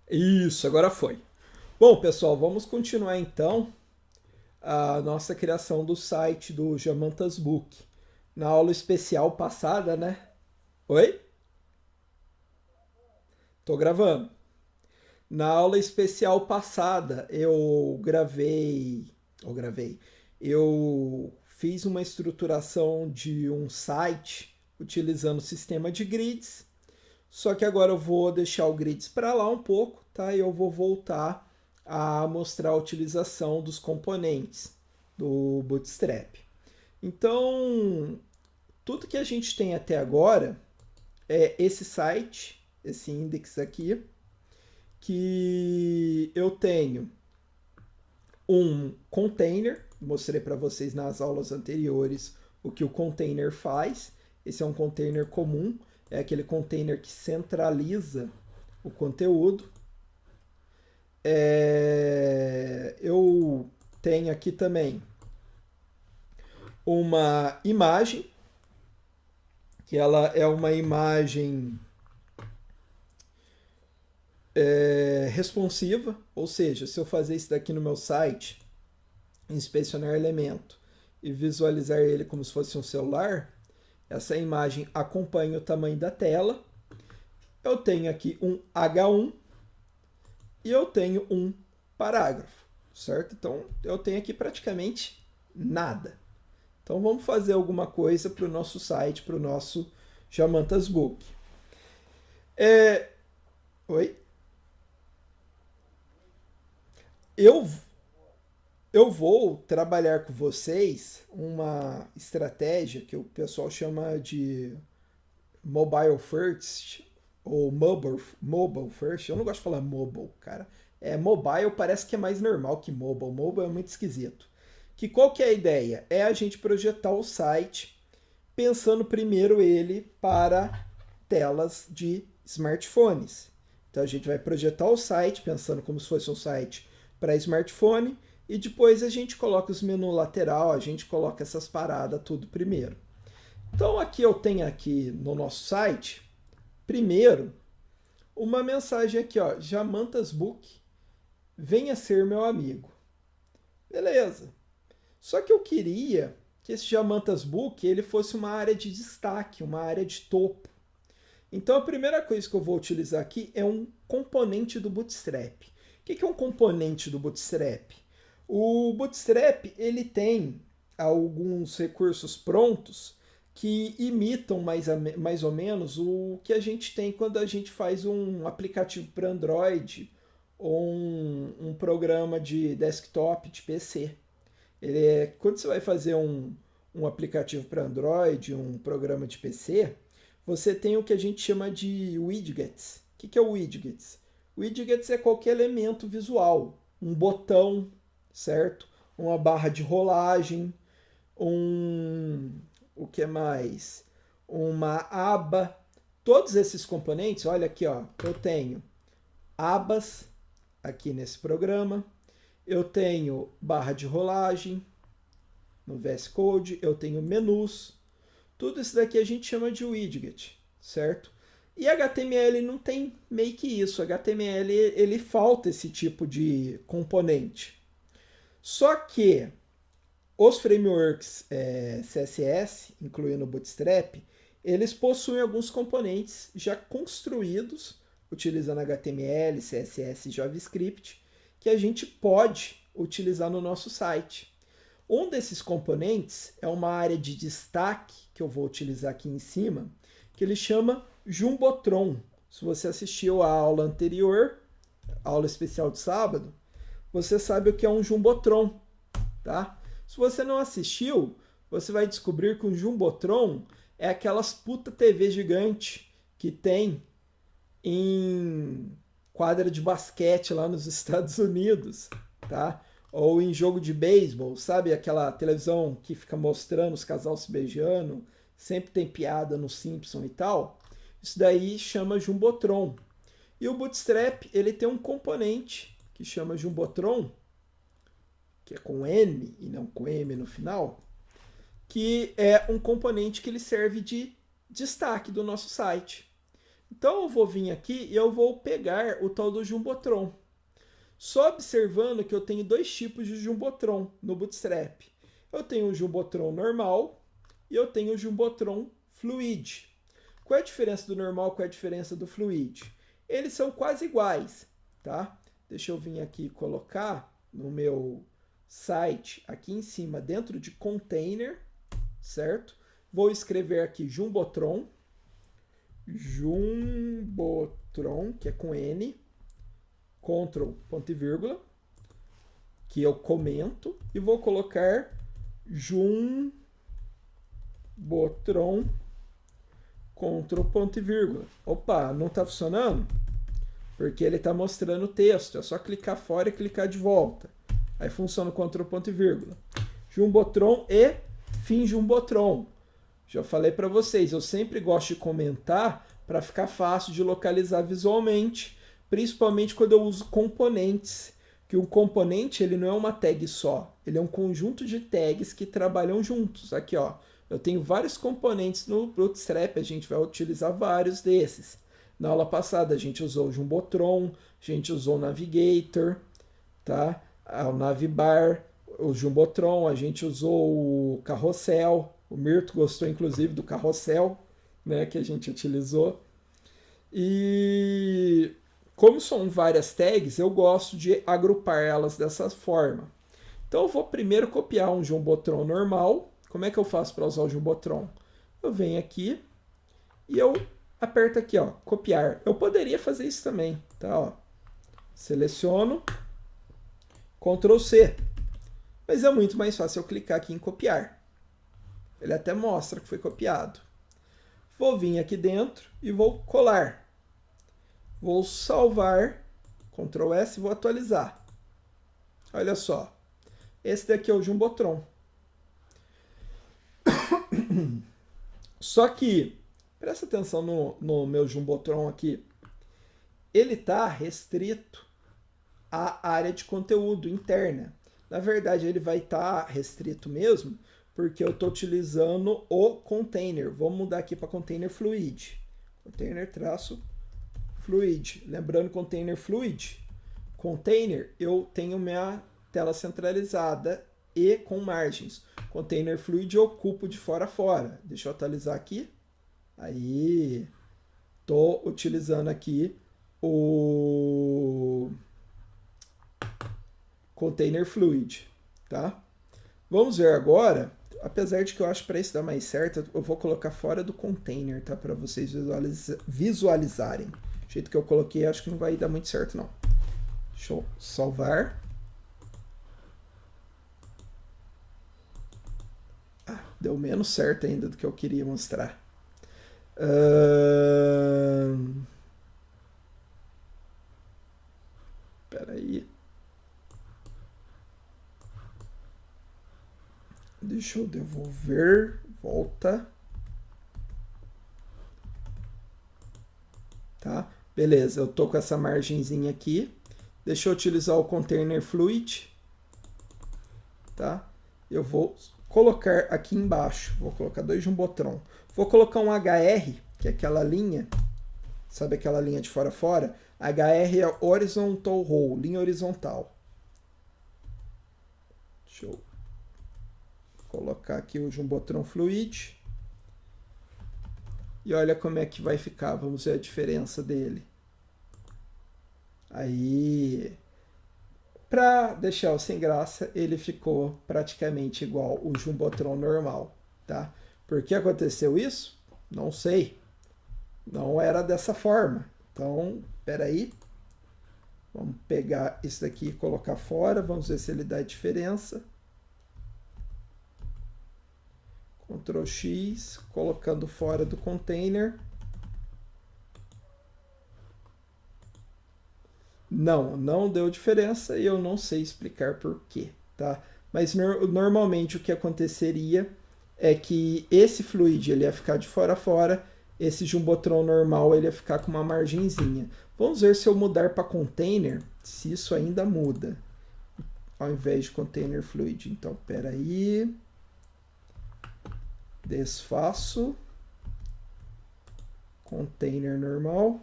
Isso, agora foi. Bom, pessoal, vamos continuar então a nossa criação do site do Jamantas Book. Na aula especial passada, né? Oi? Tô gravando. Na aula especial passada, eu fiz uma estruturação de um site utilizando o sistema de grids. Só que agora eu vou deixar o grids para lá um pouco, tá? E eu vou voltar a mostrar a utilização dos componentes do Bootstrap. Então, tudo que a gente tem até agora é esse site, esse index aqui, que eu tenho um container, mostrei para vocês nas aulas anteriores o que o container faz. Esse é um container comum, é aquele container que centraliza o conteúdo. Eu tenho aqui também uma imagem, que ela é uma imagem responsiva, ou seja, se eu fazer isso daqui no meu site, inspecionar elemento e visualizar ele como se fosse um celular, essa imagem acompanha o tamanho da tela. Eu tenho aqui um H1 e eu tenho um parágrafo, certo? Então eu tenho aqui praticamente nada. Então vamos fazer alguma coisa para o nosso site, para o nosso Jamantas Book. Oi? Eu, eu vou trabalhar com vocês uma estratégia que o pessoal chama de mobile first ou mobile first. Eu não gosto de falar mobile, cara. Mobile parece que é mais normal que mobile. Mobile é muito esquisito. Que qual que é a ideia? É a gente projetar o site pensando primeiro ele para telas de smartphones. Então a gente vai projetar o site pensando como se fosse um site para smartphone e depois a gente coloca os menus lateral, a gente coloca essas paradas tudo primeiro. Então aqui eu tenho aqui no nosso site, primeiro, uma mensagem aqui, ó, Jamantas Book, venha ser meu amigo. Beleza. Só que eu queria que esse Jamantas Book ele fosse uma área de destaque, uma área de topo. Então a primeira coisa que eu vou utilizar aqui é um componente do Bootstrap. O que é um componente do Bootstrap? O Bootstrap ele tem alguns recursos prontos que imitam mais ou menos o que a gente tem quando a gente faz um aplicativo para Android ou um programa de desktop de PC. Quando você vai fazer um aplicativo para Android, um programa de PC, você tem o que a gente chama de widgets. O que é o widgets? Widgets é qualquer elemento visual, um botão, certo? Uma barra de rolagem, um o que mais? Uma aba. Todos esses componentes, olha aqui, ó, eu tenho abas aqui nesse programa, eu tenho barra de rolagem no VS Code, eu tenho menus. Tudo isso daqui a gente chama de widget, certo? E HTML não tem meio que isso. HTML ele falta esse tipo de componente. Só que os frameworks CSS, incluindo o Bootstrap, eles possuem alguns componentes já construídos utilizando HTML, CSS e JavaScript que a gente pode utilizar no nosso site. Um desses componentes é uma área de destaque que eu vou utilizar aqui em cima, que ele chama Jumbotron. Se você assistiu à aula anterior, aula especial de sábado, você sabe o que é um Jumbotron, tá? Se você não assistiu, você vai descobrir que o Jumbotron é aquelas puta TV gigante que tem em quadra de basquete lá nos Estados Unidos, tá? Ou em jogo de beisebol, sabe? Aquela televisão que fica mostrando os casais se beijando, sempre tem piada no Simpson e tal. Isso daí chama Jumbotron. E o Bootstrap, ele tem um componente que chama Jumbotron, que é com N e não com M no final, que é um componente que ele serve de destaque do nosso site. Então eu vou vir aqui e eu vou pegar o tal do Jumbotron. Só observando que eu tenho dois tipos de Jumbotron no Bootstrap. Eu tenho o Jumbotron normal e eu tenho o Jumbotron Fluid. Qual é a diferença do normal, qual é a diferença do Fluid? Eles são quase iguais, tá? Deixa eu vir aqui e colocar no meu site, aqui em cima, dentro de container, certo? Vou escrever aqui Jumbotron, que é com N, Ctrl, ponto e vírgula, que eu comento, e vou colocar Jumbotron, Ctrl, ponto e vírgula. Opa, não está funcionando? Porque ele está mostrando o texto. É só clicar fora e clicar de volta. Aí funciona o Ctrl, ponto e vírgula. Jumbotron e fim Jumbotron. Já falei para vocês, eu sempre gosto de comentar para ficar fácil de localizar visualmente, principalmente quando eu uso componentes, que o componente ele não é uma tag só, ele é um conjunto de tags que trabalham juntos. Aqui, ó, eu tenho vários componentes no Bootstrap, a gente vai utilizar vários desses. Na aula passada a gente usou o Jumbotron, a gente usou o Navigator, tá? O Navbar, o Jumbotron, a gente usou o Carrossel, o Mirto gostou inclusive do Carrossel, né, que a gente utilizou. E como são várias tags, eu gosto de agrupar elas dessa forma. Então eu vou primeiro copiar um Jumbotron normal. Como é que eu faço para usar o Jumbotron? Eu venho aqui e eu aperto aqui, ó, copiar. Eu poderia fazer isso também, tá? Ó. Seleciono, Ctrl C. Mas é muito mais fácil eu clicar aqui em copiar. Ele até mostra que foi copiado. Vou vir aqui dentro e vou colar. Vou salvar, Ctrl S e vou atualizar. Olha só. Esse daqui é o Jumbotron. Só que, presta atenção no meu Jumbotron aqui. Ele está restrito à área de conteúdo interna. Na verdade, ele vai estar restrito mesmo, porque eu estou utilizando o container. Vou mudar aqui para container fluid. Container traço fluid. Lembrando, container fluid. Container, eu tenho minha tela centralizada e com margens. Container fluid eu ocupo de fora a fora. Deixa eu atualizar aqui. Aí, estou utilizando aqui o container fluid, tá? Vamos ver agora, apesar de que eu acho para isso dar mais certo, eu vou colocar fora do container, tá? Para vocês visualizarem. Do jeito que eu coloquei, acho que não vai dar muito certo, não. Deixa eu salvar. Ah, deu menos certo ainda do que eu queria mostrar. Espera aí. Deixa eu devolver. Volta. Tá? Beleza, eu tô com essa margenzinha aqui. Deixa eu utilizar o container fluid. Tá? Eu vou colocar aqui embaixo. Vou colocar 2 Jumbotron. Vou colocar um HR, que é aquela linha. Sabe aquela linha de fora a fora? HR é horizontal row, linha horizontal. Deixa eu colocar aqui o Jumbotron Fluid. E olha como é que vai ficar. Vamos ver a diferença dele. Aí, para deixar o sem graça, ele ficou praticamente igual o Jumbotron normal, tá? Por que aconteceu isso? Não sei. Não era dessa forma. Então, espera aí. Vamos pegar isso daqui e colocar fora. Vamos ver se ele dá diferença. Ctrl X, colocando fora do container. Não deu diferença e eu não sei explicar por quê, tá? Mas normalmente o que aconteceria é que esse fluid ele ia ficar de fora a fora, esse Jumbotron normal ele ia ficar com uma margenzinha. Vamos ver se eu mudar para container, se isso ainda muda, ao invés de container fluid. Então, espera aí. Desfaço. container normal,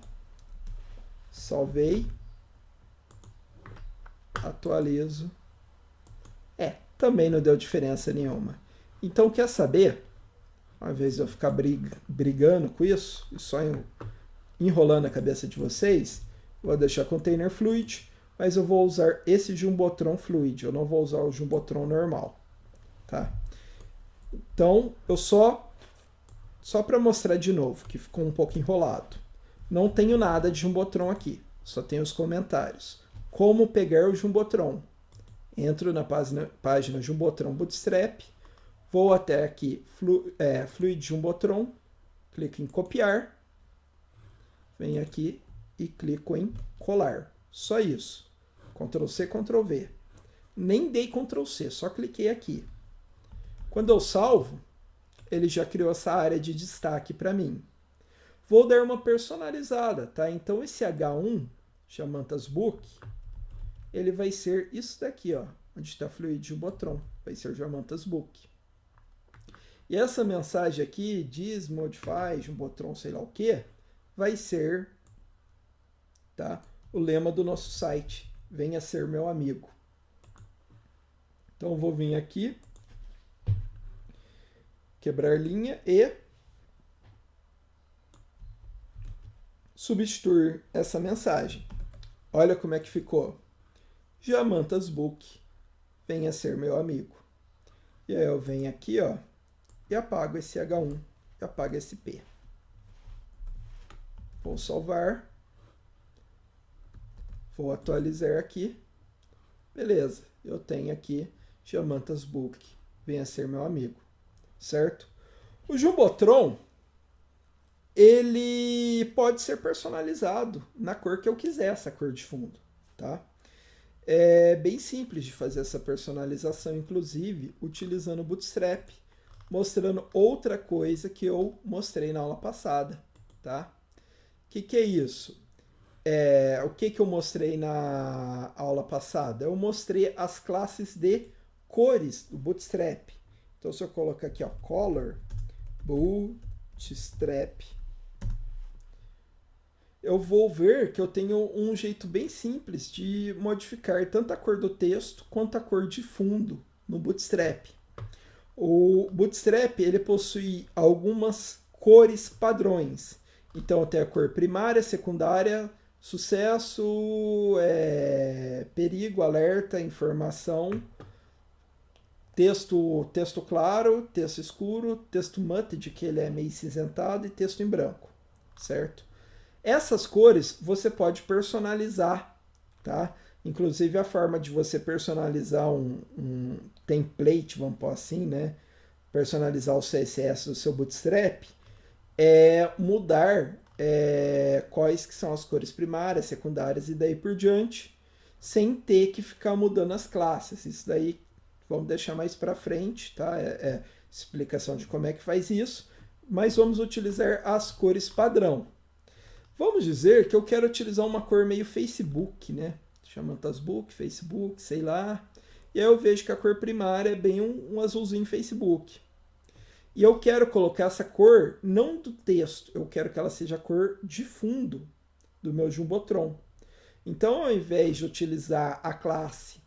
salvei, atualizo. Também não deu diferença nenhuma. Então, quer saber? Ao invés de eu ficar brigando com isso, e só enrolando a cabeça de vocês, vou deixar container fluid, mas eu vou usar esse Jumbotron fluid, eu não vou usar o Jumbotron normal, tá? Então, eu só para mostrar de novo, que ficou um pouco enrolado, não tenho nada de Jumbotron aqui, só tenho os comentários. Como pegar o Jumbotron? Entro na página Jumbotron Bootstrap, vou até aqui, Fluid Jumbotron, clico em copiar, venho aqui e clico em colar. Só isso. Ctrl C, Ctrl V. Nem dei Ctrl C, só cliquei aqui. Quando eu salvo, ele já criou essa área de destaque para mim. Vou dar uma personalizada, tá? Então esse H1, Jamantas Book, ele vai ser isso daqui, ó, onde está Fluid Jumbotron, vai ser Jamantas Book. E essa mensagem aqui, diz, modify, Jumbotron, sei lá o que, vai ser, tá, o lema do nosso site, venha ser meu amigo. Então eu vou vir aqui, quebrar linha e substituir essa mensagem. Olha como é que ficou. Jamantas Book, venha ser meu amigo. E aí eu venho aqui, ó, e apago esse H1 e apago esse P. Vou salvar. Vou atualizar aqui. Beleza, eu tenho aqui Jamantas Book, venha ser meu amigo. Certo? O Jumbotron, ele pode ser personalizado na cor que eu quiser, essa cor de fundo, tá? É bem simples de fazer essa personalização, inclusive utilizando o Bootstrap, mostrando outra coisa que eu mostrei na aula passada, tá? O que é isso? O que eu mostrei na aula passada? Eu mostrei as classes de cores do Bootstrap. Então, se eu colocar aqui, ó, Color, Bootstrap, eu vou ver que eu tenho um jeito bem simples de modificar tanto a cor do texto quanto a cor de fundo no Bootstrap. O Bootstrap, ele possui algumas cores padrões. Então, tem a cor primária, secundária, sucesso, perigo, alerta, informação, texto claro, texto escuro, texto muted, que ele é meio cinzentado, e texto em branco, certo? Essas cores você pode personalizar, tá? Inclusive a forma de você personalizar um template, vamos pôr assim, né? Personalizar o CSS do seu Bootstrap é mudar quais que são as cores primárias, secundárias e daí por diante, sem ter que ficar mudando as classes. Isso daí vamos deixar mais para frente, tá? Explicação de como é que faz isso, mas vamos utilizar as cores padrão. Vamos dizer que eu quero utilizar uma cor meio Facebook, né? Jamantas Book, Facebook, sei lá. E aí eu vejo que a cor primária é bem um azulzinho Facebook. E eu quero colocar essa cor não do texto, eu quero que ela seja a cor de fundo do meu Jumbotron. Então, ao invés de utilizar a classe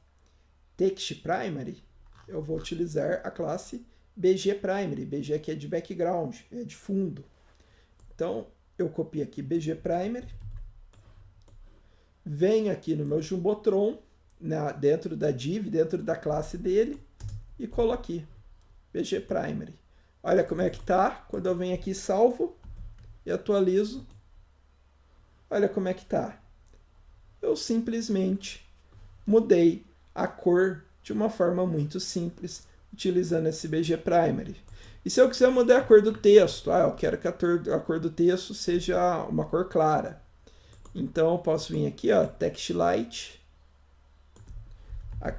Text Primary, eu vou utilizar a classe BG Primary. BG aqui é de background, é de fundo. Então, eu copio aqui BG Primary, venho aqui no meu Jumbotron, dentro da div, dentro da classe dele, e colo aqui BG Primary. Olha como é que tá. Quando eu venho aqui, salvo e atualizo. Olha como é que tá. Eu simplesmente mudei a cor de uma forma muito simples, utilizando esse BG Primary. E se eu quiser mudar a cor do texto? Eu quero que a cor do texto seja uma cor clara. Então, eu posso vir aqui, ó, Text Light.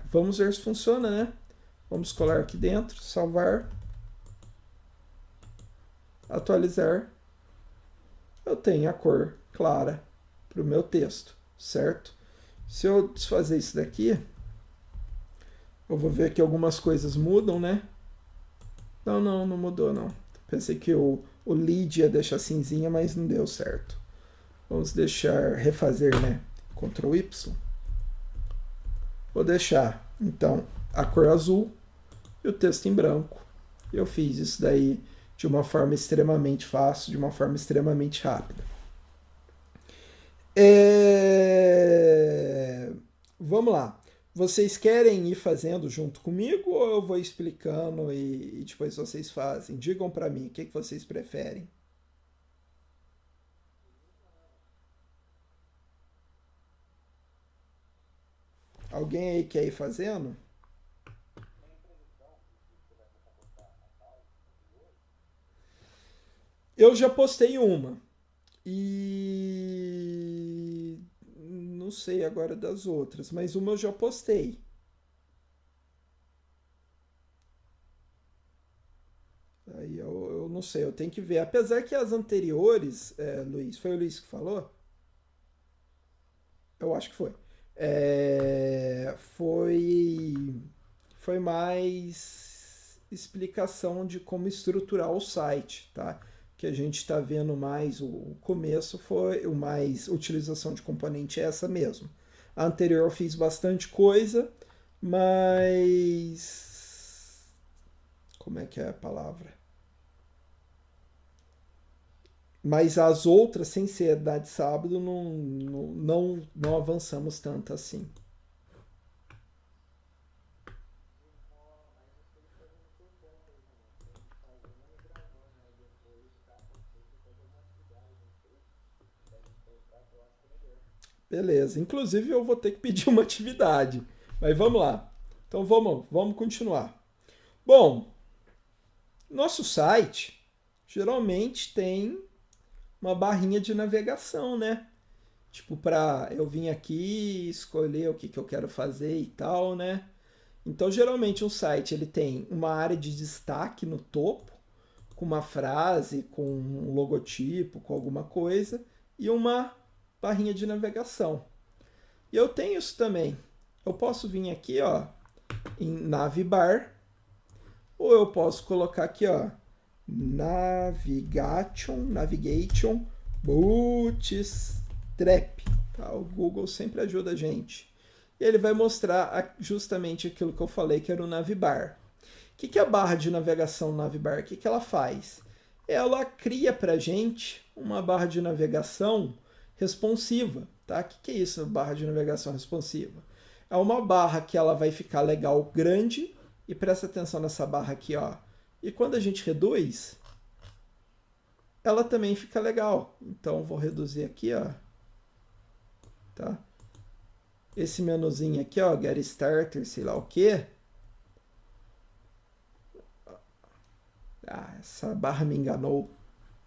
Vamos ver se funciona, né? Vamos colar aqui dentro, salvar. Atualizar. Eu tenho a cor clara para o meu texto, certo? Se eu desfazer isso daqui, eu vou ver que algumas coisas mudam, né? Não mudou, não. Pensei que o O lead ia deixar cinzinha, mas não deu certo. Vamos deixar, refazer, né? Ctrl Y. Vou deixar, então, a cor azul e o texto em branco. Eu fiz isso daí de uma forma extremamente fácil, de uma forma extremamente rápida. Vamos lá. Vocês querem ir fazendo junto comigo ou eu vou explicando e depois vocês fazem? Digam para mim, o que vocês preferem? Alguém aí quer ir fazendo? Eu já postei uma. E não sei agora das outras, mas uma eu já postei. Aí eu não sei, eu tenho que ver. Apesar que as anteriores, Luiz, foi o Luiz que falou? Eu acho que foi. Foi mais explicação de como estruturar o site, tá? Que a gente está vendo mais, o começo foi o mais utilização de componente é essa mesmo. A anterior eu fiz bastante coisa, mas como é que é a palavra? Mas as outras, sem ser da de sábado, não avançamos tanto assim. Beleza. Inclusive eu vou ter que pedir uma atividade. Mas vamos lá. Então vamos continuar. Bom, nosso site geralmente tem uma barrinha de navegação, né? Tipo, para eu vir aqui escolher o que eu quero fazer e tal, né? Então, geralmente um site ele tem uma área de destaque no topo, com uma frase, com um logotipo, com alguma coisa, e uma barrinha de navegação. E eu tenho isso também. Eu posso vir aqui, ó, em Navbar, ou eu posso colocar aqui, ó, Navigation Bootstrap. Tá? O Google sempre ajuda a gente. E ele vai mostrar justamente aquilo que eu falei, que era o Navbar. O que é a barra de navegação Navbar? O que ela faz? Ela cria para a gente uma barra de navegação responsiva. Tá? O que é isso, barra de navegação responsiva? É uma barra que ela vai ficar legal grande, e presta atenção nessa barra aqui, ó. E quando a gente reduz, ela também fica legal. Então vou reduzir aqui, ó. Tá? Esse menuzinho aqui, ó, Get Starter, sei lá o que. Ah, essa barra me enganou.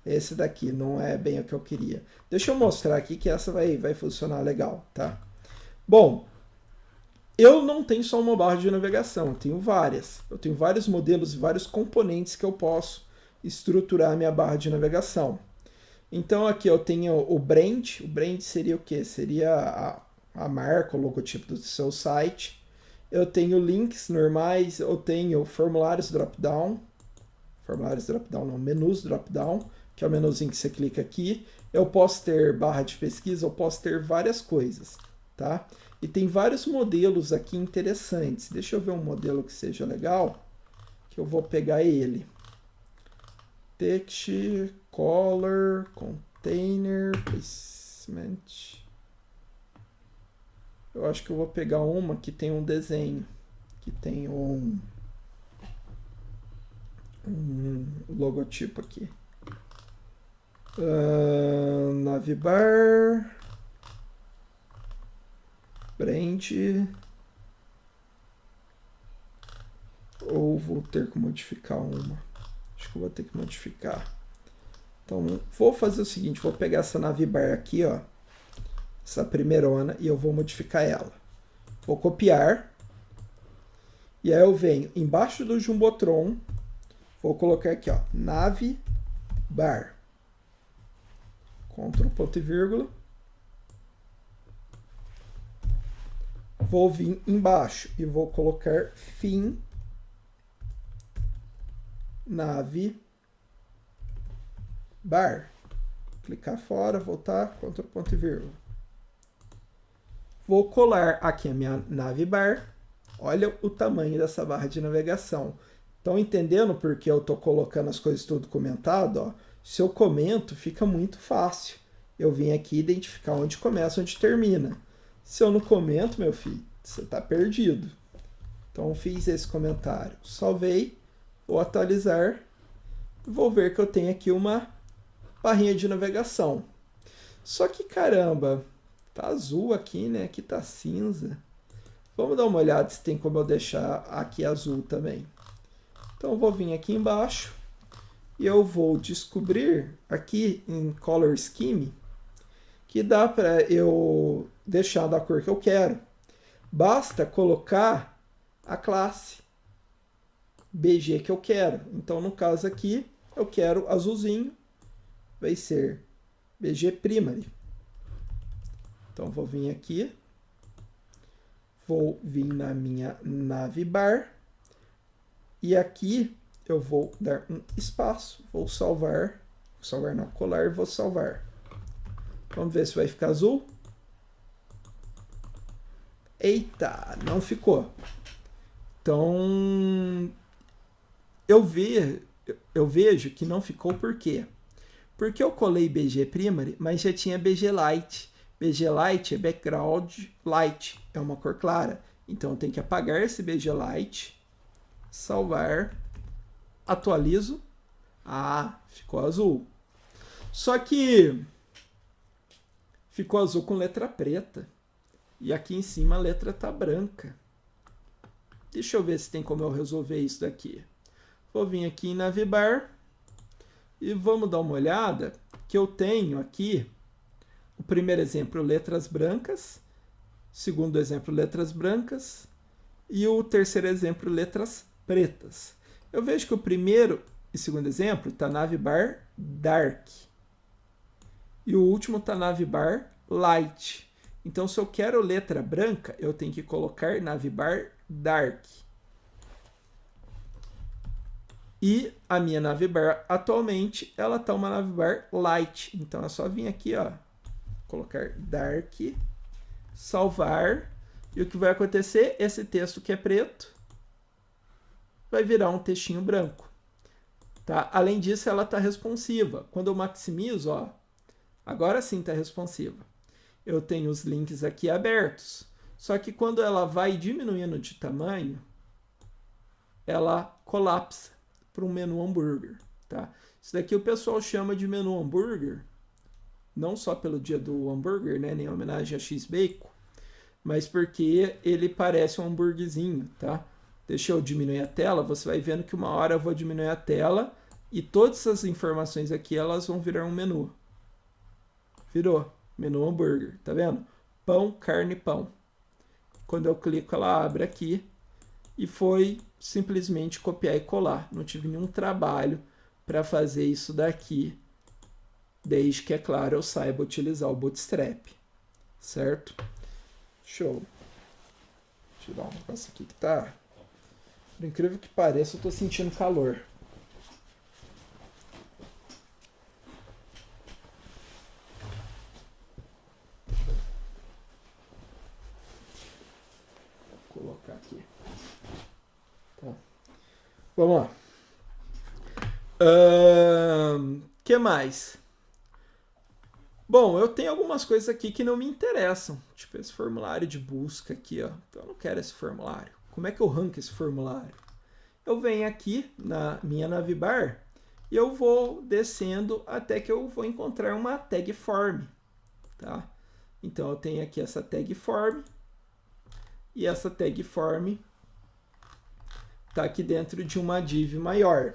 Esse daqui não é bem o que eu queria. Deixa eu mostrar aqui que essa vai funcionar legal, tá? Bom, eu não tenho só uma barra de navegação, eu tenho várias. Eu tenho vários modelos e vários componentes que eu posso estruturar a minha barra de navegação. Então aqui eu tenho o brand. O brand seria o que? Seria a marca, o logotipo do seu site. Eu tenho links normais, eu tenho formulários drop-down. Formulários drop-down não, menus drop-down, que é o menuzinho que você clica aqui. Eu posso ter barra de pesquisa, eu posso ter várias coisas, tá? E tem vários modelos aqui interessantes. Deixa eu ver um modelo que seja legal, que eu vou pegar ele. Text, color, container, placement. Eu acho que eu vou pegar uma que tem um desenho, que tem um logotipo aqui. Navbar, brand, ou vou ter que modificar uma. Acho que eu vou ter que modificar. Então, vou fazer o seguinte, vou pegar essa Navbar aqui, ó, essa primeirona, e eu vou modificar ela. Vou copiar, e aí eu venho embaixo do Jumbotron, vou colocar aqui, ó, Navbar. Ctrl, ponto e vírgula. Vou vir embaixo e vou colocar fim Navbar. bar. Clicar fora, voltar, Ctrl ponto e vírgula. Vou colar aqui a minha navbar. Olha o tamanho dessa barra de navegação. Estão entendendo por que eu estou colocando as coisas tudo comentado? Ó? Se eu comento, fica muito fácil. Eu vim aqui identificar onde começa, onde termina. Se eu não comento, meu filho, você está perdido. Então, fiz esse comentário. Salvei, vou atualizar. Vou ver que eu tenho aqui uma barrinha de navegação. Só que, caramba, tá azul aqui, né? Aqui tá cinza. Vamos dar uma olhada se tem como eu deixar aqui azul também. Então, eu vou vir aqui embaixo e eu vou descobrir aqui em Color Scheme que dá para eu deixar da cor que eu quero. Basta colocar a classe BG que eu quero. Então, no caso aqui, eu quero azulzinho. Vai ser BG Primary. Então, vou vir aqui. Vou vir na minha navbar. E aqui eu vou dar um espaço. Vou salvar. Vou salvar não, colar e vou salvar. Vamos ver se vai ficar azul. Eita, não ficou. Então, eu vejo que não ficou por quê? Porque eu colei BG Primary, mas já tinha BG Light. BG Light é background light, é uma cor clara. Então, eu tenho que apagar esse BG Light, salvar, atualizo. Ah, ficou azul. Só que ficou azul com letra preta. E aqui em cima a letra tá branca. Deixa eu ver se tem como eu resolver isso daqui. Vou vir aqui em navbar e vamos dar uma olhada que eu tenho aqui o primeiro exemplo, letras brancas, segundo exemplo, letras brancas e o terceiro exemplo, letras pretas. Eu vejo que o primeiro e segundo exemplo está navbar dark e o último está navbar light. Então, se eu quero letra branca, eu tenho que colocar navbar dark. E a minha navbar atualmente, ela está uma navbar light. Então, é só vir aqui, ó, colocar dark, salvar. E o que vai acontecer? Esse texto que é preto vai virar um textinho branco. Tá? Além disso, ela está responsiva. Quando eu maximizo, ó, agora sim está responsiva. Eu tenho os links aqui abertos. Só que quando ela vai diminuindo de tamanho, ela colapsa para um menu hambúrguer. Tá? Isso daqui o pessoal chama de menu hambúrguer, não só pelo dia do hambúrguer, né, nem em homenagem a X-Bacon, mas porque ele parece um hambúrguerzinho. Tá? Deixa eu diminuir a tela, você vai vendo que uma hora eu vou diminuir a tela e todas essas informações aqui elas vão virar um menu. Virou. Menu hambúrguer, tá vendo? Pão, carne, pão. Quando eu clico, ela abre aqui e foi simplesmente copiar e colar. Não tive nenhum trabalho para fazer isso daqui, desde que, é claro, eu saiba utilizar o Bootstrap, certo? Show. Tirar um negócio aqui que tá... Por incrível que pareça, eu tô sentindo calor. Colocar aqui. Tá. Vamos lá. Que mais? Bom, eu tenho algumas coisas aqui que não me interessam. Tipo esse formulário de busca aqui, ó. Eu não quero esse formulário. Como é que eu ranco esse formulário? Eu venho aqui na minha navbar e eu vou descendo até que eu vou encontrar uma tag form. Tá? Então, eu tenho aqui essa tag form. E essa tag form está aqui dentro de uma div maior.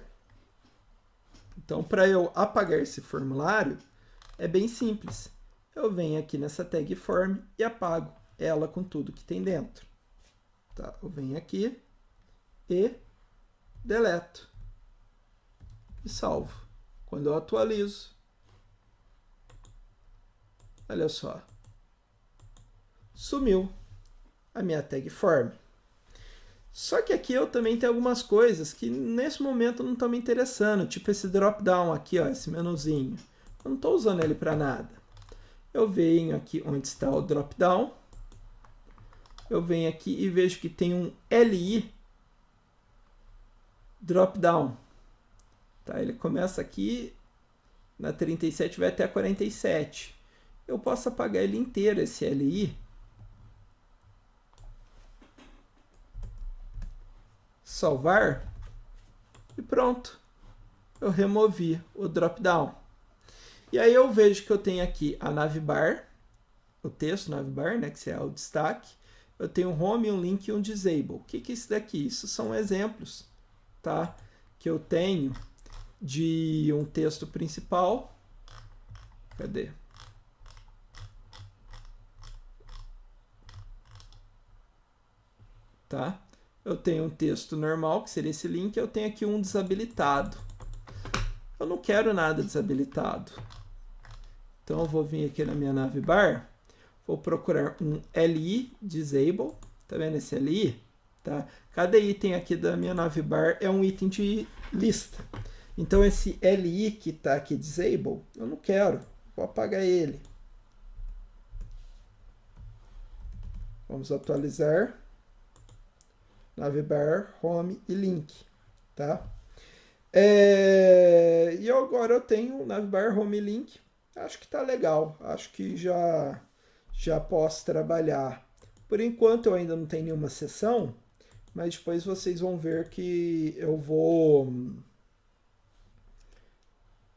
Então, para eu apagar esse formulário, é bem simples. Eu venho aqui nessa tag form e apago ela com tudo que tem dentro. Tá? Eu venho aqui e deleto. E salvo. Quando eu atualizo, olha só, sumiu a minha tag form. Só que aqui eu também tenho algumas coisas que nesse momento não estão me interessando, tipo esse drop down aqui, ó, esse menuzinho. Eu não estou usando ele para nada. Eu venho aqui onde está o drop down. Eu venho aqui e vejo que tem um LI drop down. Tá? Ele começa aqui na 37 vai até a 47. Eu posso apagar ele inteiro, esse LI. Salvar. E pronto. Eu removi o drop down. E aí eu vejo que eu tenho aqui a navbar, o texto navbar, né, que é o destaque. Eu tenho um home, um link e um disable. O que é isso daqui? Isso são exemplos, tá? Que eu tenho de um texto principal. Cadê? Tá? Eu tenho um texto normal, que seria esse link. Eu tenho aqui um desabilitado. Eu não quero nada desabilitado. Então eu vou vir aqui na minha navbar. Vou procurar um LI disable. Tá vendo esse LI? Tá? Cada item aqui da minha navbar é um item de lista. Então esse LI que está aqui disable, eu não quero. Vou apagar ele. Vamos atualizar. Navbar, home e link. Tá? E agora eu tenho navbar, home e link. Acho que está legal. Acho que já posso trabalhar. Por enquanto eu ainda não tenho nenhuma sessão, mas depois vocês vão ver que eu vou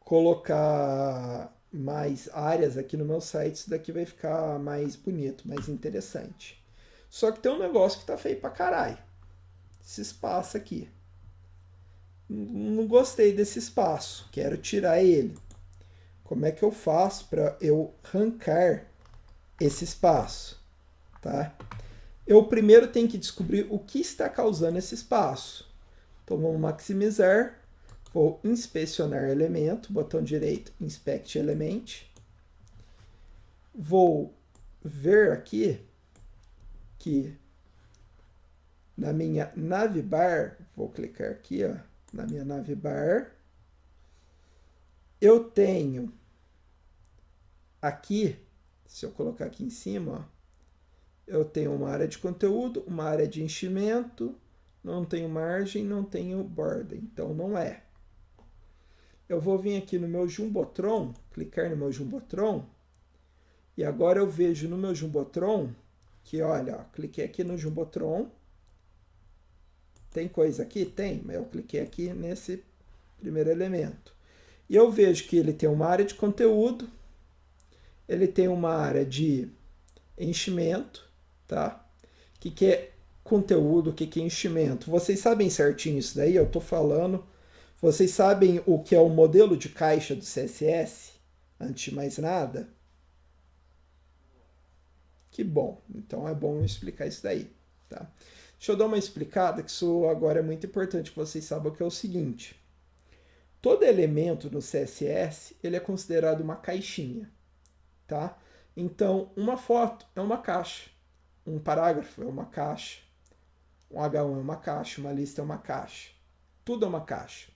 colocar mais áreas aqui no meu site. Isso daqui vai ficar mais bonito, mais interessante. Só que tem um negócio que tá feio pra caralho. Esse espaço aqui. Não gostei desse espaço. Quero tirar ele. Como é que eu faço para eu arrancar esse espaço? Tá? Eu primeiro tenho que descobrir o que está causando esse espaço. Então vamos maximizar. Vou inspecionar elemento, botão direito, inspect element. Vou ver aqui que na minha navbar, vou clicar aqui, ó, na minha navbar, eu tenho aqui, se eu colocar aqui em cima, ó, eu tenho uma área de conteúdo, uma área de enchimento, não tenho margem, não tenho borda, então não é. Eu vou vir aqui no meu Jumbotron, clicar no meu Jumbotron, e agora eu vejo no meu Jumbotron que, olha, ó, cliquei aqui no Jumbotron. Tem coisa aqui? Tem, mas eu cliquei aqui nesse primeiro elemento. E eu vejo que ele tem uma área de conteúdo, ele tem uma área de enchimento, tá? O que é conteúdo, o que é enchimento? Vocês sabem certinho isso daí? Eu estou falando. Vocês sabem o que é o modelo de caixa do CSS? Antes de mais nada? Que bom. Então é bom eu explicar isso daí, tá? Deixa eu dar uma explicada, que isso agora é muito importante que vocês saibam, que é o seguinte. Todo elemento no CSS, ele é considerado uma caixinha, tá? Então, uma foto é uma caixa, um parágrafo é uma caixa, um H1 é uma caixa, uma lista é uma caixa. Tudo é uma caixa.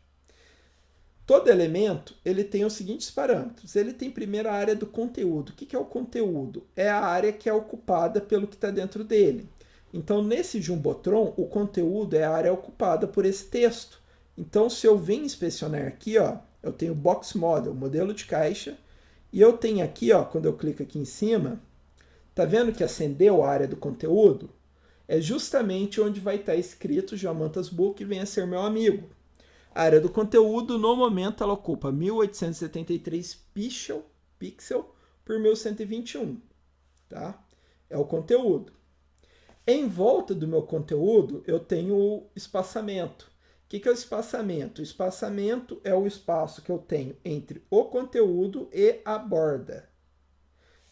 Todo elemento, ele tem os seguintes parâmetros. Ele tem primeiro a área do conteúdo. O que é o conteúdo? É a área que é ocupada pelo que está dentro dele. Então, nesse Jumbotron, o conteúdo é a área ocupada por esse texto. Então, se eu venho inspecionar aqui, ó, eu tenho Box Model, modelo de caixa, e eu tenho aqui, ó, quando eu clico aqui em cima, tá vendo que acendeu a área do conteúdo? É justamente onde vai estar escrito Geomantas Book, venha ser meu amigo. A área do conteúdo, no momento, ela ocupa 1873 pixel por 1121, tá? É o conteúdo. Em volta do meu conteúdo, eu tenho o espaçamento. O que é o espaçamento? O espaçamento é o espaço que eu tenho entre o conteúdo e a borda.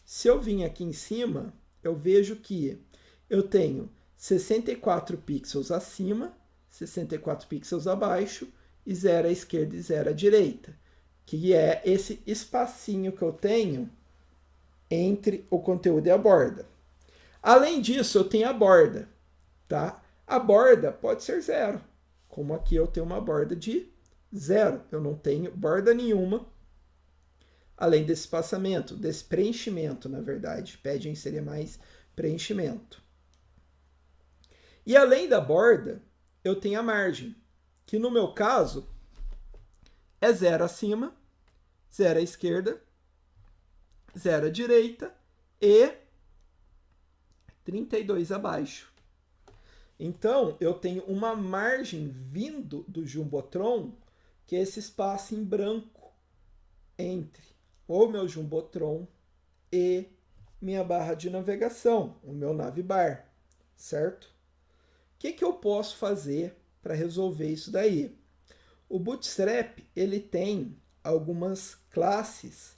Se eu vim aqui em cima, eu vejo que eu tenho 64 pixels acima, 64 pixels abaixo, e 0 à esquerda e 0 à direita, que é esse espacinho que eu tenho entre o conteúdo e a borda. Além disso, eu tenho a borda, tá? A borda pode ser 0, como aqui eu tenho uma borda de 0. Eu não tenho borda nenhuma, além desse espaçamento, desse preenchimento, na verdade. Padding seria mais preenchimento. E além da borda, eu tenho a margem, que no meu caso é 0 acima, 0 à esquerda, 0 à direita e 32 abaixo. Então, eu tenho uma margem vindo do Jumbotron, que é esse espaço em branco entre o meu Jumbotron e minha barra de navegação, o meu navbar, certo? O que eu posso fazer para resolver isso daí? O Bootstrap, ele tem algumas classes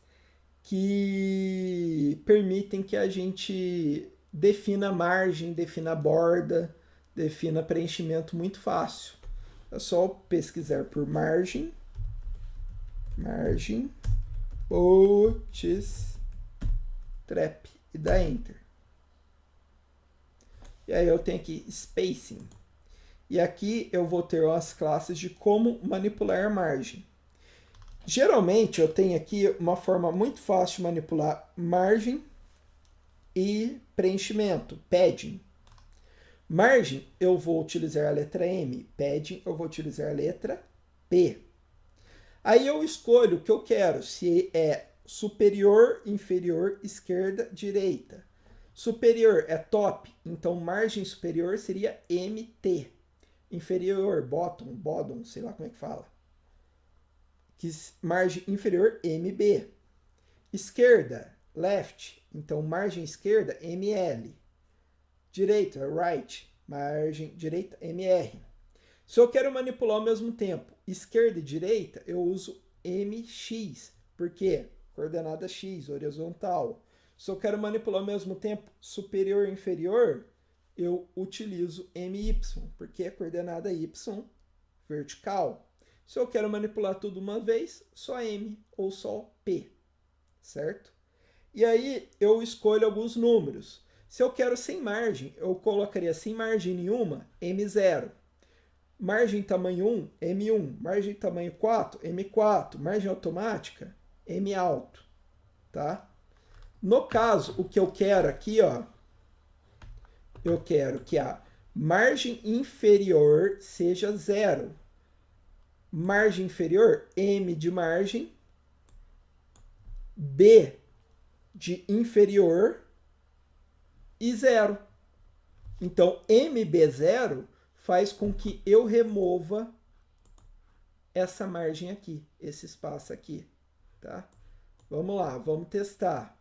que permitem que a gente defina margem, defina borda, defina preenchimento muito fácil. É só pesquisar por margem Bootstrap e dar Enter. E aí eu tenho aqui spacing. E aqui eu vou ter as classes de como manipular a margem. Geralmente eu tenho aqui uma forma muito fácil de manipular margem e preenchimento, padding. Margem eu vou utilizar a letra M, padding eu vou utilizar a letra P. Aí eu escolho o que eu quero, se é superior, inferior, esquerda, direita. Superior é top, então margem superior seria MT. Inferior, bottom, sei lá como é que fala. Margem inferior, MB. Esquerda, left, então margem esquerda, ML. Direita, right, margem direita, MR. Se eu quero manipular ao mesmo tempo esquerda e direita, eu uso MX, porque coordenada X, horizontal. Se eu quero manipular ao mesmo tempo superior e inferior, eu utilizo MY, porque é coordenada Y, vertical. Se eu quero manipular tudo uma vez, só M ou só P, certo? E aí eu escolho alguns números. Se eu quero sem margem, eu colocaria sem margem nenhuma, M0. Margem tamanho 1, M1. Margem tamanho 4, M4. Margem automática, M alto. Tá? No caso, o que eu quero aqui, ó, eu quero que a margem inferior seja 0. Margem inferior, M de margem, B de inferior e 0. Então, MB0 faz com que eu remova essa margem aqui, esse espaço aqui. Tá? Vamos lá, vamos testar.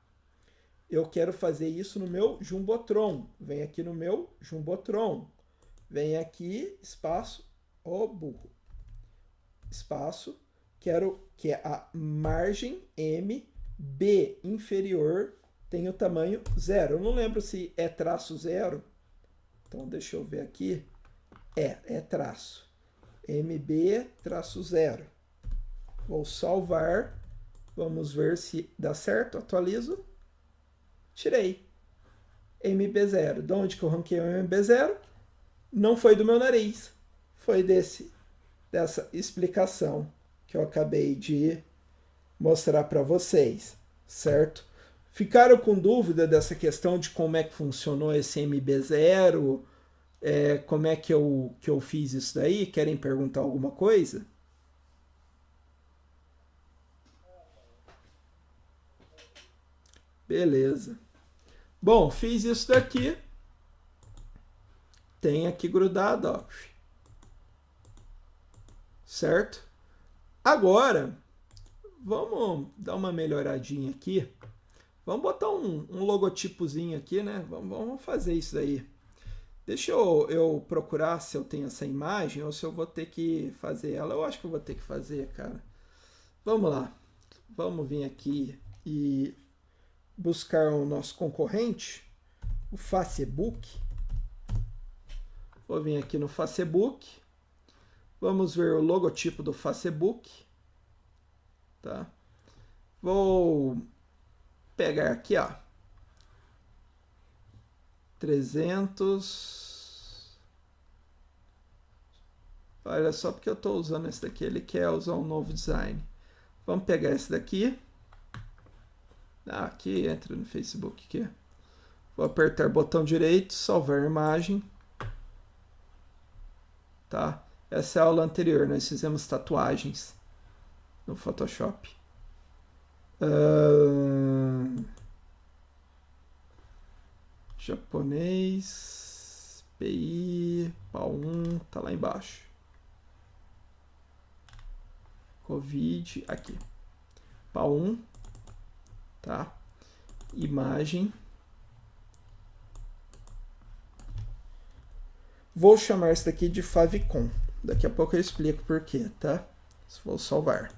Eu quero fazer isso no meu Jumbotron. Vem aqui no meu Jumbotron. Vem aqui, espaço, burro. Espaço, quero que a margem M, B inferior, tem o tamanho 0. Eu não lembro se é traço 0. Então, deixa eu ver aqui. É traço. MB traço 0. Vou salvar. Vamos ver se dá certo. Atualizo. Tirei. MB0. De onde que eu ranquei o MB0? Não foi do meu nariz. Foi dessa explicação que eu acabei de mostrar para vocês, certo? Ficaram com dúvida dessa questão de como é que funcionou esse MB0? Como é que eu fiz isso daí? Querem perguntar alguma coisa? Beleza. Bom, fiz isso daqui. Tem aqui grudado, ó. Certo? Agora, vamos dar uma melhoradinha aqui. Vamos botar um logotipozinho aqui, né? Vamos fazer isso daí. Deixa eu procurar se eu tenho essa imagem ou se eu vou ter que fazer ela. Eu acho que eu vou ter que fazer, cara. Vamos lá. Vamos vir aqui e buscar o nosso concorrente, o Facebook. Vou vir aqui no Facebook. Vamos ver o logotipo do Facebook. Tá? Vou pegar aqui, ó. 300. Olha só porque eu estou usando esse daqui, ele quer usar um novo design. Vamos pegar esse daqui. Aqui, entra no Facebook aqui. Vou apertar o botão direito, salvar a imagem. Tá? Essa é a aula anterior, nós fizemos tatuagens no Photoshop. Japonês, PI, PAU1, tá lá embaixo. Covid, aqui. PAU1, tá? Imagem. Vou chamar isso daqui de favicon. Daqui a pouco eu explico por quê, tá? Vou salvar.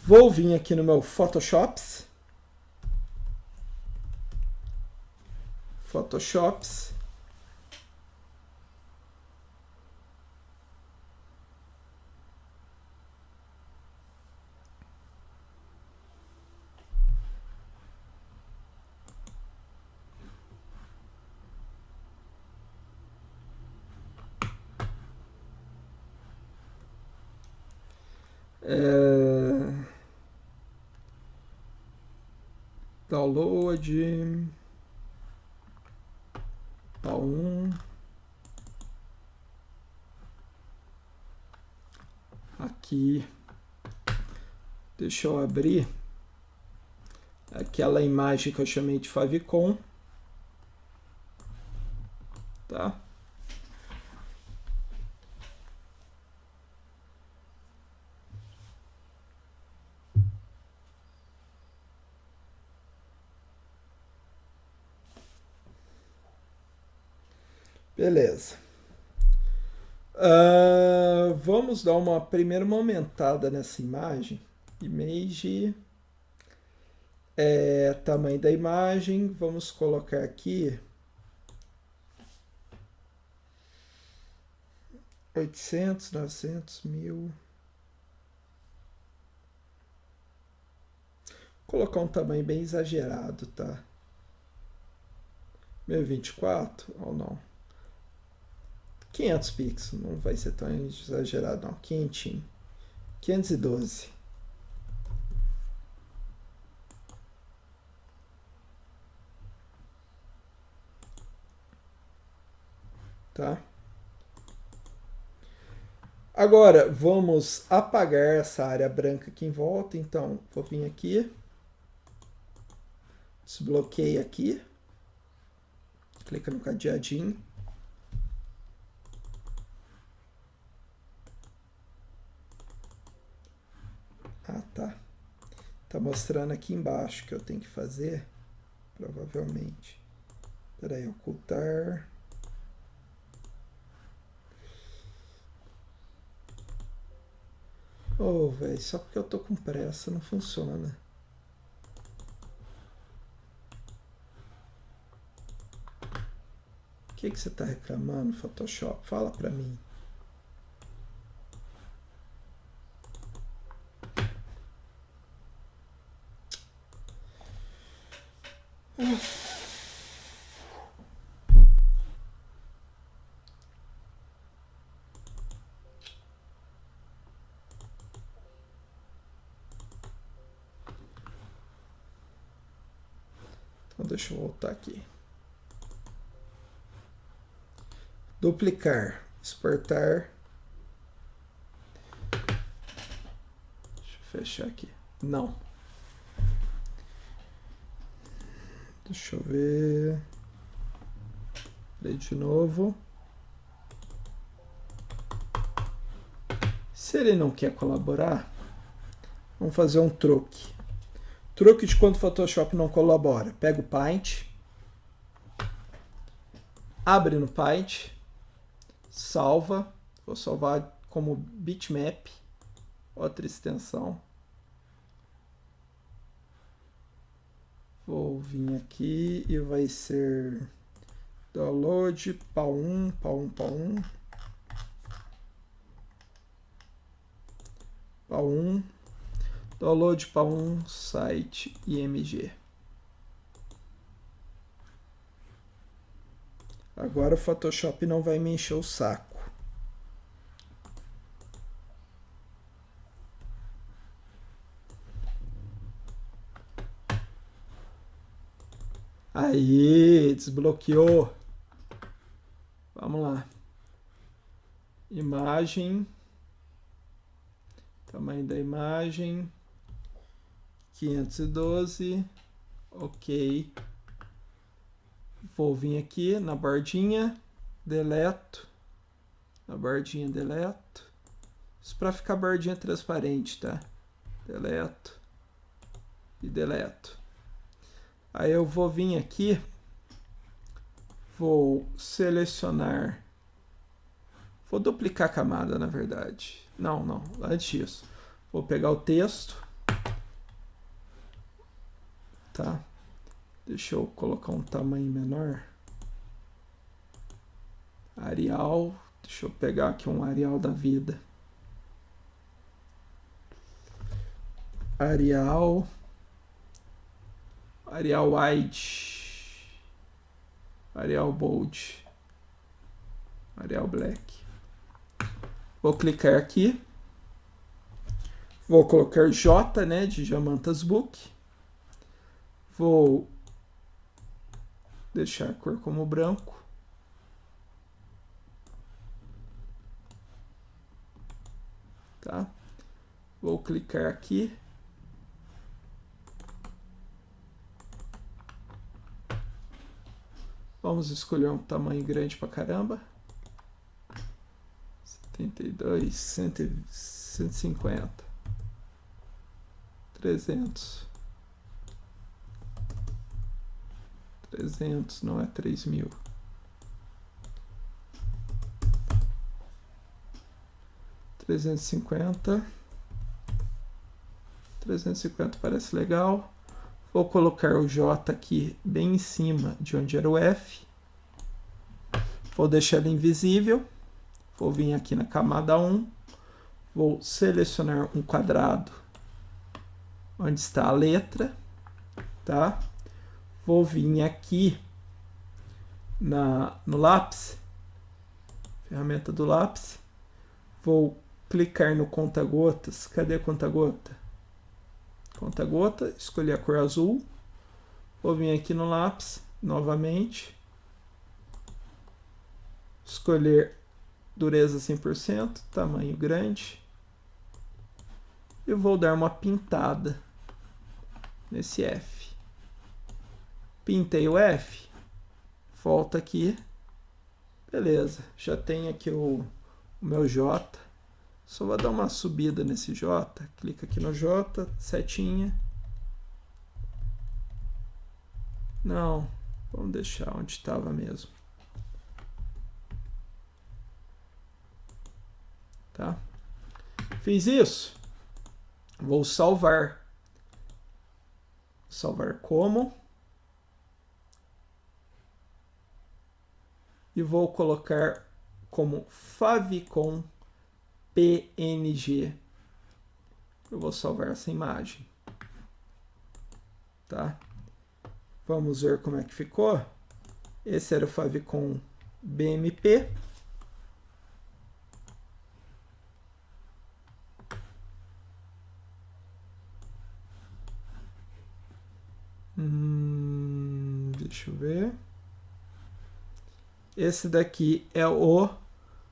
Vou vir aqui no meu Photoshops. Photoshops. Download. PAU1. Aqui. Deixa eu abrir aquela imagem que eu chamei de favicon. Tá? Beleza. Vamos dar uma primeira aumentada nessa imagem. Image. Tamanho da imagem. Vamos colocar aqui 800, 900, 1000. Vou colocar um tamanho bem exagerado, tá? 1024 ou não? 500 pixels, não vai ser tão exagerado não. 512. Tá? Agora, vamos apagar essa área branca aqui em volta. Então, vou vir aqui. Desbloqueia aqui. Clica no cadeadinho. Ah, tá. Tá mostrando aqui embaixo que eu tenho que fazer. Provavelmente. Espera aí, ocultar. Oh, velho, só porque eu tô com pressa não funciona. O que você tá reclamando, Photoshop? Fala pra mim. Então deixa eu voltar aqui. Duplicar, exportar. Deixa eu fechar aqui. Não. Deixa eu ver. Ler de novo. Se ele não quer colaborar, vamos fazer um truque. Truque de quando o Photoshop não colabora. Pega o Paint. Abre no Paint. Salva. Vou salvar como bitmap. Outra extensão. Vou vir aqui e vai ser download PAU1, PAU1, PAU1. PAU1. Download PAU1 site IMG. Agora o Photoshop não vai me encher o saco. Aí, desbloqueou. Vamos lá. Imagem. Tamanho da imagem. 512. Ok. Vou vir aqui na bordinha. Deleto. Na bordinha, deleto. Isso para ficar bordinha transparente, tá? Deleto. E deleto. Aí eu vou vir aqui. Vou selecionar. Vou duplicar a camada, na verdade. Não. Antes disso. Vou pegar o texto. Tá? Deixa eu colocar um tamanho menor. Arial. Deixa eu pegar aqui um Arial da vida. Arial Wide. Arial Bold. Arial Black. Vou clicar aqui. Vou colocar J, né, de Jamantas Book. Vou deixar a cor como branco. Tá? Vou clicar aqui. Vamos escolher um tamanho grande pra caramba. 72, 150, 300. 300, não é 3.000. 350. 350 parece legal. Vou colocar o J aqui bem em cima de onde era o F. Vou deixar ele invisível. Vou vir aqui na camada 1. Vou selecionar um quadrado onde está a letra. Tá? Vou vir aqui no lápis. Ferramenta do lápis. Vou clicar no conta-gotas. Cadê a conta-gota? Conta-gota, escolher a cor azul. Vou vir aqui no lápis, novamente. Escolher dureza 100%, tamanho grande. E vou dar uma pintada nesse F. Pintei o F. Volta aqui. Beleza, já tem aqui o meu J. Só vou dar uma subida nesse J. Clica aqui no J, setinha. Não, vamos deixar onde estava mesmo. Tá? Fiz isso. Vou salvar. Salvar como. E vou colocar como favicon PNG. Eu vou salvar essa imagem. Tá? Vamos ver como é que ficou. Esse era o favicon BMP. Deixa eu ver. Esse daqui é o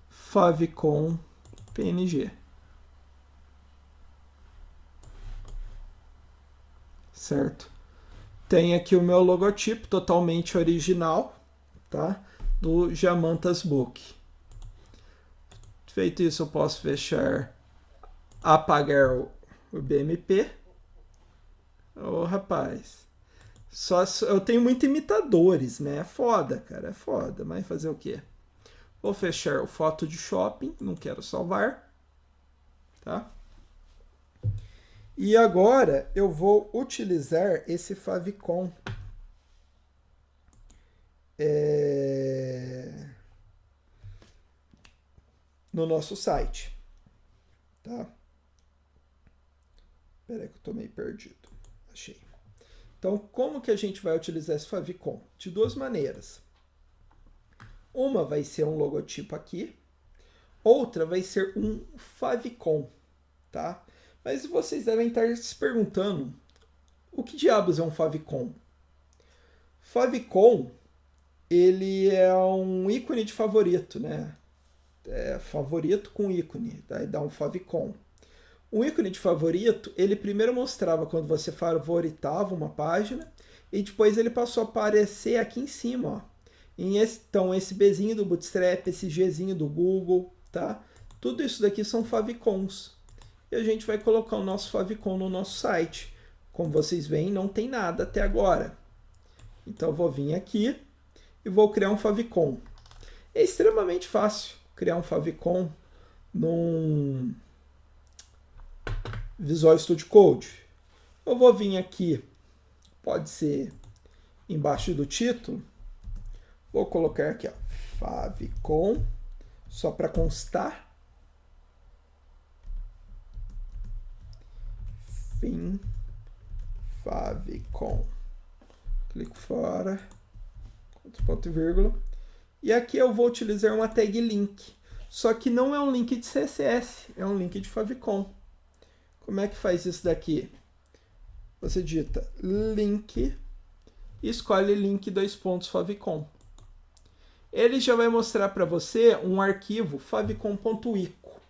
favicon PNG. Certo? Tem aqui o meu logotipo totalmente original, tá? Do Jamantas Book. Feito isso, eu posso fechar, apagar o BMP. Ô, rapaz. Eu tenho muito imitadores, né? É foda, cara. É foda. Mas fazer o quê? Vou fechar o foto de shopping. Não quero salvar. Tá? E agora eu vou utilizar esse favicon. No nosso site. Tá? Espera aí que eu tô meio perdido. Achei. Então, como que a gente vai utilizar esse favicon? De duas maneiras. Uma vai ser um logotipo aqui, outra vai ser um favicon, tá? Mas vocês devem estar se perguntando, o que diabos é um favicon? Favicon, ele é um ícone de favorito, né? É favorito com ícone, daí dá um favicon. Um ícone de favorito, ele primeiro mostrava quando você favoritava uma página e depois ele passou a aparecer aqui em cima, ó. Então, esse Bzinho do Bootstrap, esse Gzinho do Google, tá? Tudo isso daqui são favicons. E a gente vai colocar o nosso favicon no nosso site. Como vocês veem, não tem nada até agora. Então, eu vou vir aqui e vou criar um favicon. É extremamente fácil criar um favicon num Visual Studio Code. Eu vou vir aqui, pode ser embaixo do título, vou colocar aqui, ó, favicon, só para constar. Fim favicon. Clico fora, ponto e vírgula. E aqui eu vou utilizar uma tag link. Só que não é um link de CSS, é um link de favicon. Como é que faz isso daqui? Você digita link e escolhe link favicon. Ele já vai mostrar para você um arquivo favicon.ico.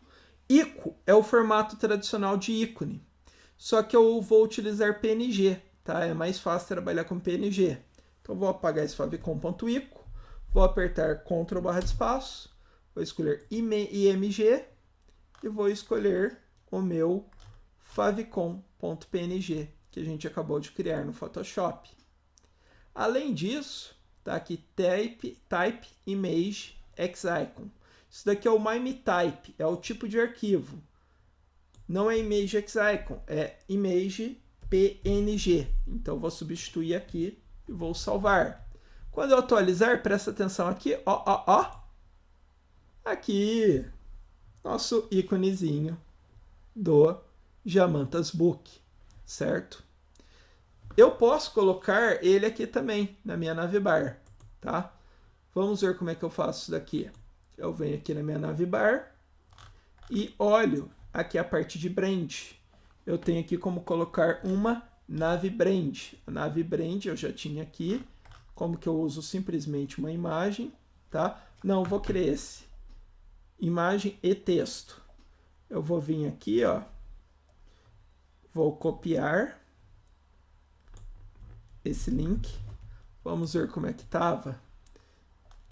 Ico é o formato tradicional de ícone. Só que eu vou utilizar PNG, tá? É mais fácil trabalhar com PNG. Então vou apagar esse favicon.ico, vou apertar Ctrl/espaço, vou escolher IMG e vou escolher o meu favicon.png, que a gente acabou de criar no Photoshop. Além disso, tá aqui type image xicon. Isso daqui é o MyMeType, é o tipo de arquivo. Não é image xicon, é image png. Então vou substituir aqui e vou salvar. Quando eu atualizar, presta atenção aqui, ó. Aqui, nosso íconezinho do Jamantas Book, certo? Eu posso colocar ele aqui também, na minha navbar, tá? Vamos ver como é que eu faço isso daqui. Eu venho aqui na minha navbar e olho aqui a parte de brand. Eu tenho aqui como colocar uma navbrand. A navbrand eu já tinha aqui. Como que eu uso simplesmente uma imagem, tá? Não, vou criar esse. Imagem e texto. Eu vou vir aqui, ó. Vou copiar esse link. Vamos ver como é que estava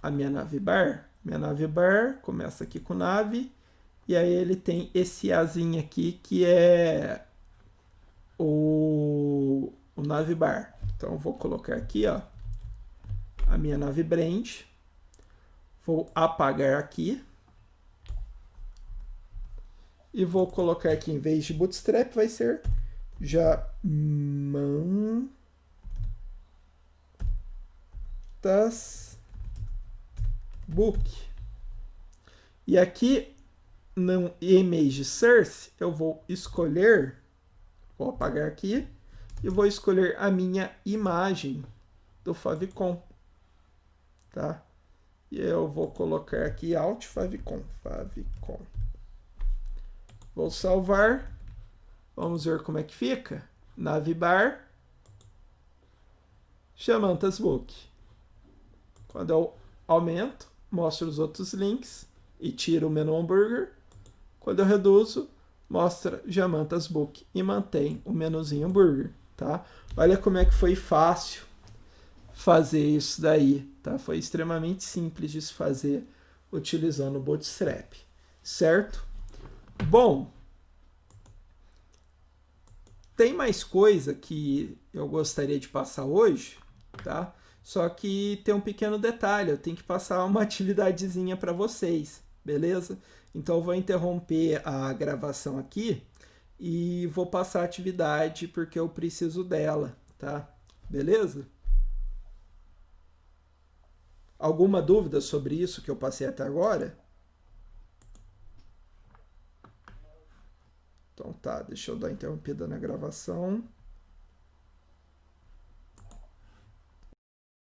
a minha navbar. Minha navbar começa aqui com nave. E aí ele tem esse Azinho aqui que é o navbar. Então eu vou colocar aqui, ó, a minha navbrand. Vou apagar aqui. E vou colocar aqui, em vez de Bootstrap, vai ser Jamantas Book. E aqui, no Image Source, eu vou escolher, vou apagar aqui, e vou escolher a minha imagem do favicon, tá? E eu vou colocar aqui Alt favicon. Vou salvar. Vamos ver como é que fica. Navbar. Jamantas Book. Quando eu aumento, mostro os outros links e tiro o menu hambúrguer. Quando eu reduzo, mostra Jamantas Book e mantém o menuzinho hambúrguer, tá? Olha como é que foi fácil fazer isso daí, tá? Foi extremamente simples de se fazer utilizando o Bootstrap, certo? Bom, tem mais coisa que eu gostaria de passar hoje, tá? Só que tem um pequeno detalhe, eu tenho que passar uma atividadezinha para vocês, beleza? Então eu vou interromper a gravação aqui e vou passar a atividade porque eu preciso dela, tá? Beleza? Alguma dúvida sobre isso que eu passei até agora? Então tá, deixa eu dar interrompida na gravação.